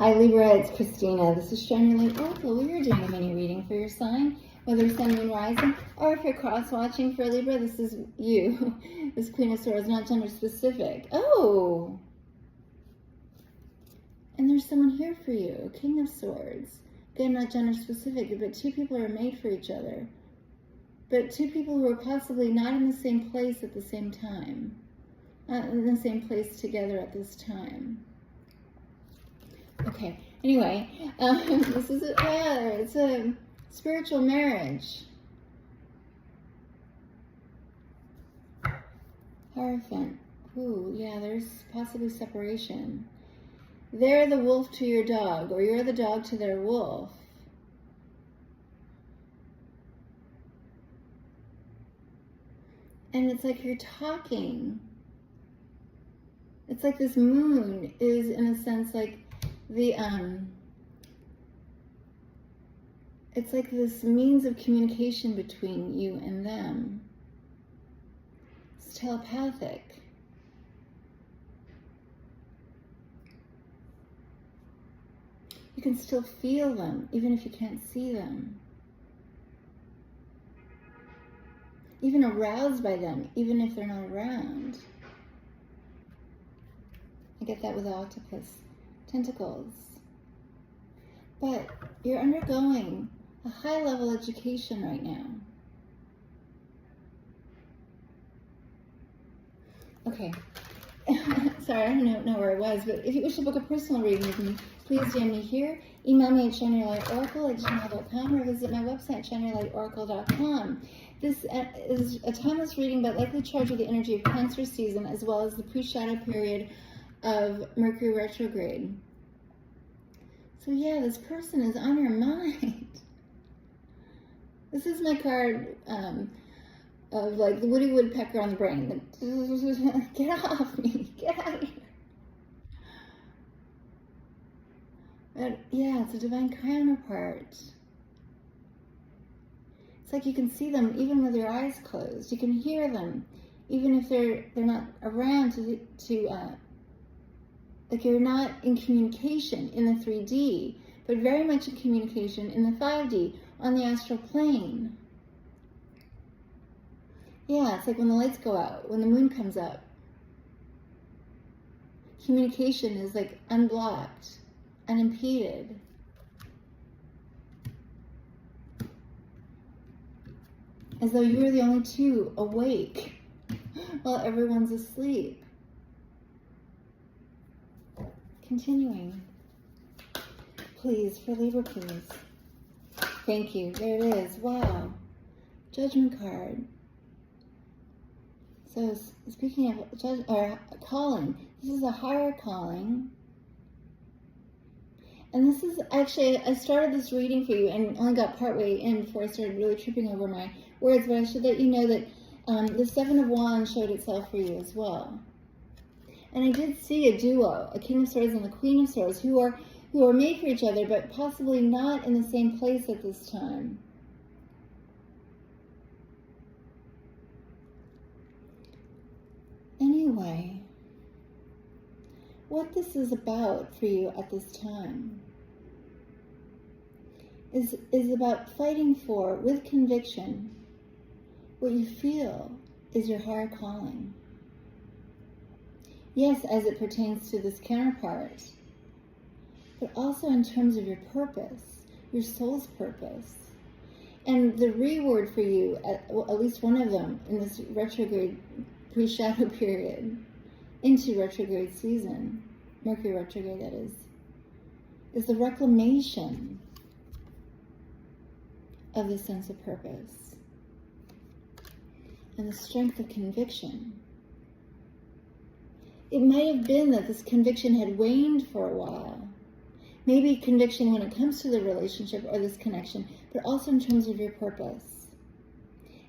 Hi Libra, it's Christina. This is Shine Your Light Oracle. We are doing a mini reading for your sign, whether Sun, Moon, Rising, or if you're cross-watching for Libra, this is you. This Queen of Swords, not gender specific. Oh! And there's someone here for you, King of Swords. Again, not gender specific, but two people are made for each other. But two people who are possibly not in the same place at the same time. Not in the same place together at this time. Okay, anyway, this is it's a spiritual marriage. Hierophant. Ooh, yeah, there's possibly separation. They're the wolf to your dog, or you're the dog to their wolf. And it's like you're talking. It's like this moon is, in a sense, like the it's like this means of communication between you and them. It's telepathic. You can still feel them, even if you can't see them. Even aroused by them, even if they're not around. I get that with the octopus. Tentacles. But you're undergoing a high-level education right now. Okay. Sorry, I don't know where I was, but if you wish to book a personal reading with me, please DM me here. Email me at shineyourlightoracle@gmail.com or visit my website, shineyourlightoracle.com. This is a timeless reading, but likely charged with the energy of Cancer season, as well as the pre-shadow period of Mercury retrograde. So yeah, this person is on your mind. This is my card of like the Woody Woodpecker on the brain. Get off me, get out of here. But yeah, it's a divine counterpart. It's like you can see them even with your eyes closed. You can hear them, even if they're not around like you're not in communication in the 3D, but very much in communication in the 5D, on the astral plane. Yeah, it's like when the lights go out, when the moon comes up. Communication is like unblocked, unimpeded. As though you were the only two awake while everyone's asleep. Continuing. Please, for Libra, please. Thank you. There it is. Wow. Judgment card. So, speaking of calling, this is a higher calling. And this is actually, I started this reading for you and only got partway in before I started really tripping over my words, but I should let you know that the Seven of Wands showed itself for you as well. And I did see a duo, a King of Swords and the Queen of Swords, who are made for each other, but possibly not in the same place at this time. Anyway, what this is about for you at this time is about fighting for, with conviction, what you feel is your higher calling. Yes, as it pertains to this counterpart, but also in terms of your purpose, your soul's purpose. And the reward for you, at least one of them, in this retrograde pre-shadow period, into retrograde season, Mercury retrograde that is the reclamation of the sense of purpose and the strength of conviction. It might have been that this conviction had waned for a while. Maybe conviction when it comes to the relationship or this connection, but also in terms of your purpose.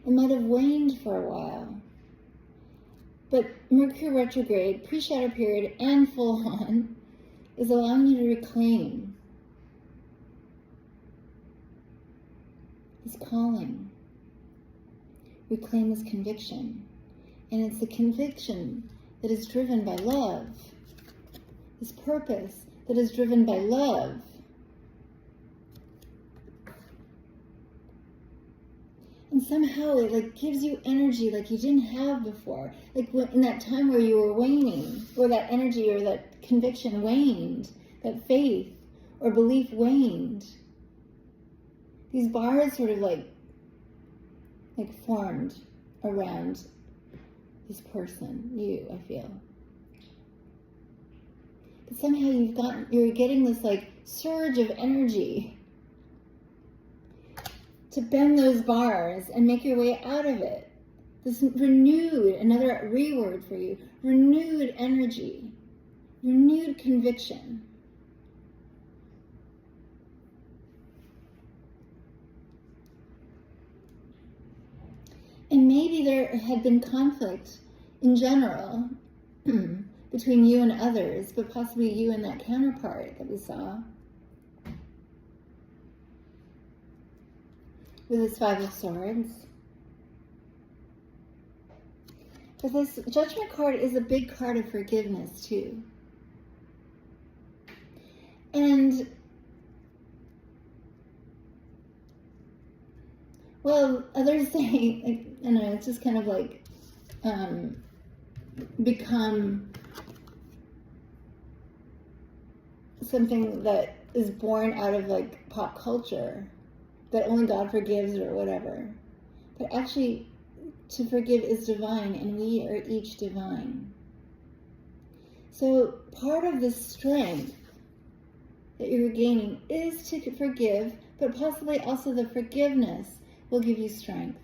It might have waned for a while. But Mercury retrograde, pre-shadow period, and full on, is allowing you to reclaim this calling. Reclaim this conviction. And it's the conviction that is driven by love, this purpose that is driven by love. And somehow it like gives you energy like you didn't have before. Like in that time where you were waning, or that energy or that conviction waned, that faith or belief waned. These bars sort of like formed around this person, you, I feel. But somehow you're getting this like surge of energy to bend those bars and make your way out of it. This renewed, another reword for you, renewed energy, renewed conviction. And maybe there had been conflict in general between you and others, but possibly you and that counterpart that we saw. With this Five of Swords. But this Judgment card is a big card of forgiveness too. And, well, others say, like, I don't know, it's just kind of like become something that is born out of like pop culture, that only God forgives or whatever. But actually, to forgive is divine, and we are each divine. So part of the strength that you're gaining is to forgive, but possibly also the forgiveness will give you strength.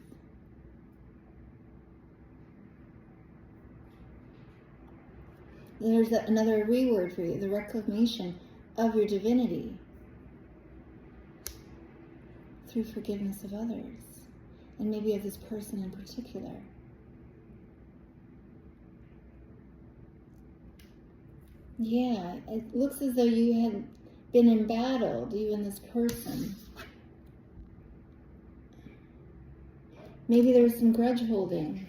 There's another reword for you, the reclamation of your divinity through forgiveness of others, and maybe of this person in particular. Yeah, it looks as though you had been embattled, you and this person. Maybe there was some grudge holding.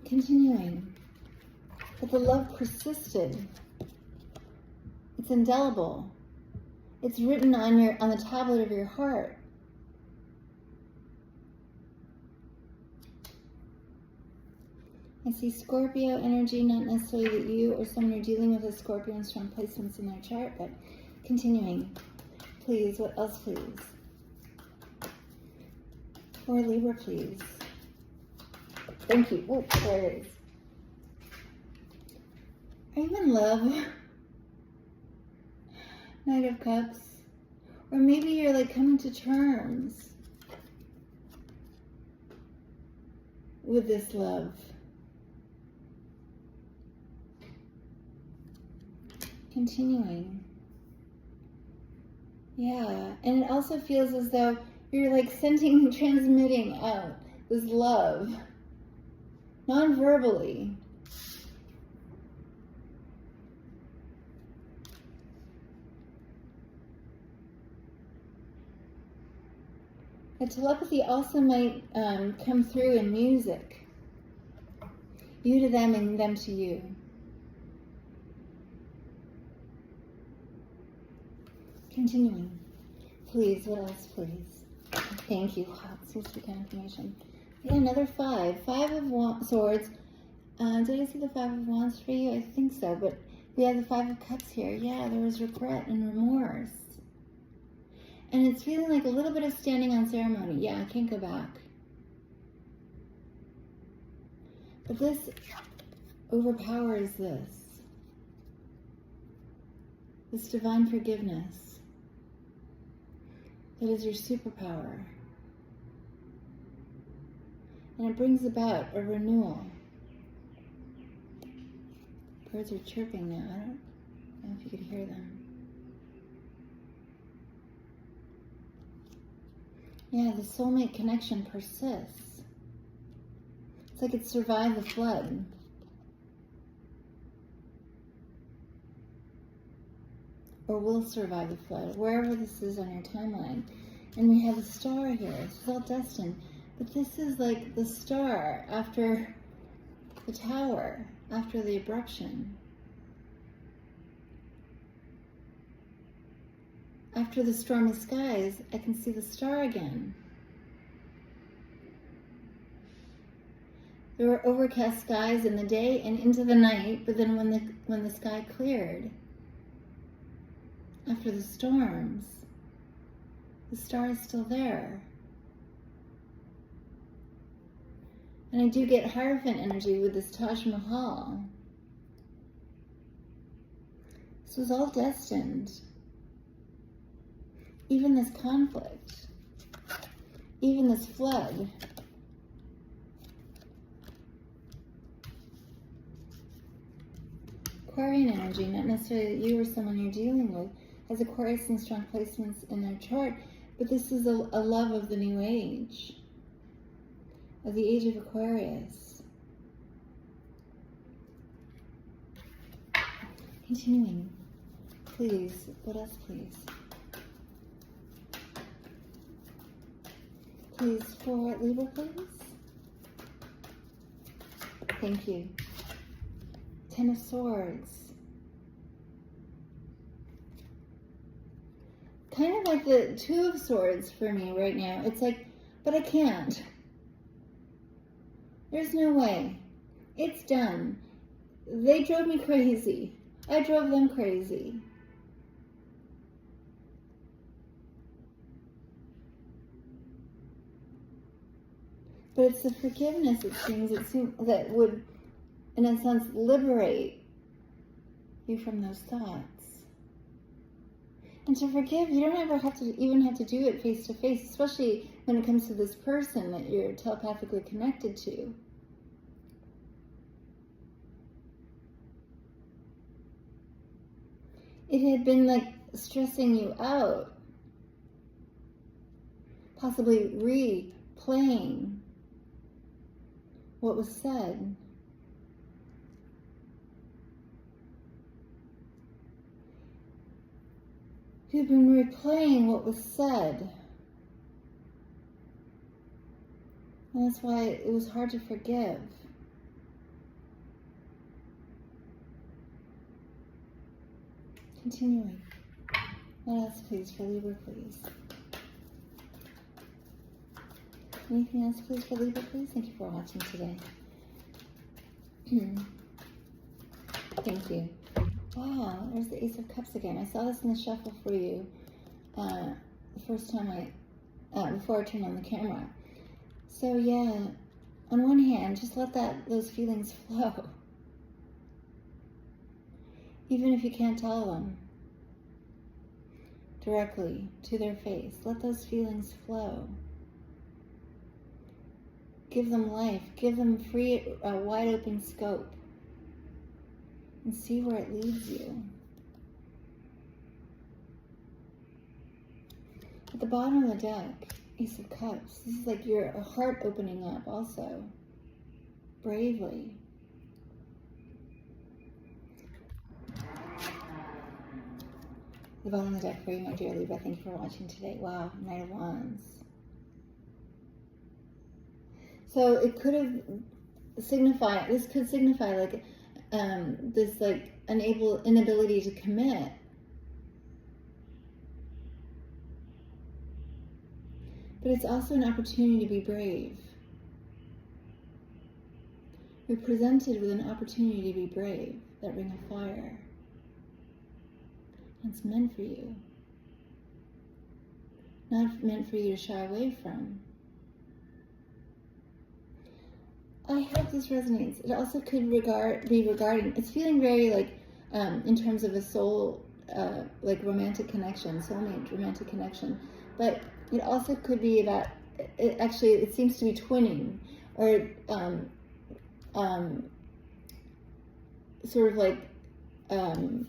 Continuing. But the love persisted. It's indelible. It's written on the tablet of your heart. I see Scorpio energy, not necessarily that you or someone you're dealing with a Scorpio in strong placements in their chart, but continuing. Please, what else, please? For Libra, please. Thank you. Oh, there it is. Are you in love? Knight of Cups. Or maybe you're like coming to terms with this love. Continuing. Yeah, and it also feels as though you're like sending, transmitting out this love, non-verbally. The telepathy also might come through in music. You to them and them to you. Continuing. Please, what else, please? Thank you. Wow, seems to be kind of information. Yeah, another five. Five of Swords. Did I see the Five of Wands for you? I think so, but we have the Five of Cups here. Yeah, there was regret and remorse. And it's feeling like a little bit of standing on ceremony. Yeah, I can't go back. But this overpowers this divine forgiveness. That is your superpower. And it brings about a renewal. Birds are chirping now. I don't know if you could hear them. Yeah, the soulmate connection persists. It's like it survived the flood. Or will survive the flood, wherever this is on your timeline. And we have a star here. This is all destined. But this is like the star after the tower, after the eruption. After the stormy skies, I can see the star again. There were overcast skies in the day and into the night, but then when the sky cleared, after the storms, the star is still there. And I do get Hierophant energy with this Taj Mahal. This was all destined. Even this conflict, even this flood. Aquarian energy, not necessarily that you or someone you're dealing with, has Aquarius in strong placements in their chart, but this is a love of the new age, of the age of Aquarius. Continuing, please, what else please? Please for Libra, please. Thank you. Ten of Swords. Kind of like the Two of Swords for me right now. It's like, but I can't. There's no way. It's done. They drove me crazy. I drove them crazy. But it's the forgiveness, it seems that would, in a sense, liberate you from those thoughts. And to forgive, you don't ever even have to do it face to face, especially when it comes to this person that you're telepathically connected to. It had been like stressing you out, possibly replaying what was said. You've been replaying what was said. And that's why it was hard to forgive. Continuing. What else, please, for Libra, please? Anything else, please, for Libra, please? Thank you for watching today. Thank you. Wow, there's the Ace of Cups again. I saw this in the shuffle for you the first time before I turned on the camera. So yeah, on one hand, just let those feelings flow. Even if you can't tell them directly to their face, let those feelings flow. Give them life, give them free, wide open scope, and see where it leads you. At the bottom of the deck, Ace of Cups, this is like your heart opening up also, bravely. The bottom of the deck for you, my dear Libra. Thank you for watching today. Wow, Knight of Wands. So it could have signified, this could signify like this like inability to commit. But it's also an opportunity to be brave. You're presented with an opportunity to be brave, that Ring of Fire. And it's meant for you. Not meant for you to shy away from. I hope this resonates. It also could be regarding, it's feeling very like, in terms of a soul, like romantic connection, soulmate romantic connection. But it also could be about, it seems to be twinning, or sort of like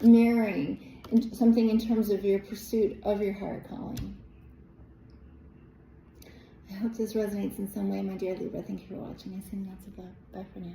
mirroring something in terms of your pursuit of your higher calling. I hope this resonates in some way, my dear Libra. Thank you for watching. I send lots of love. Bye for now.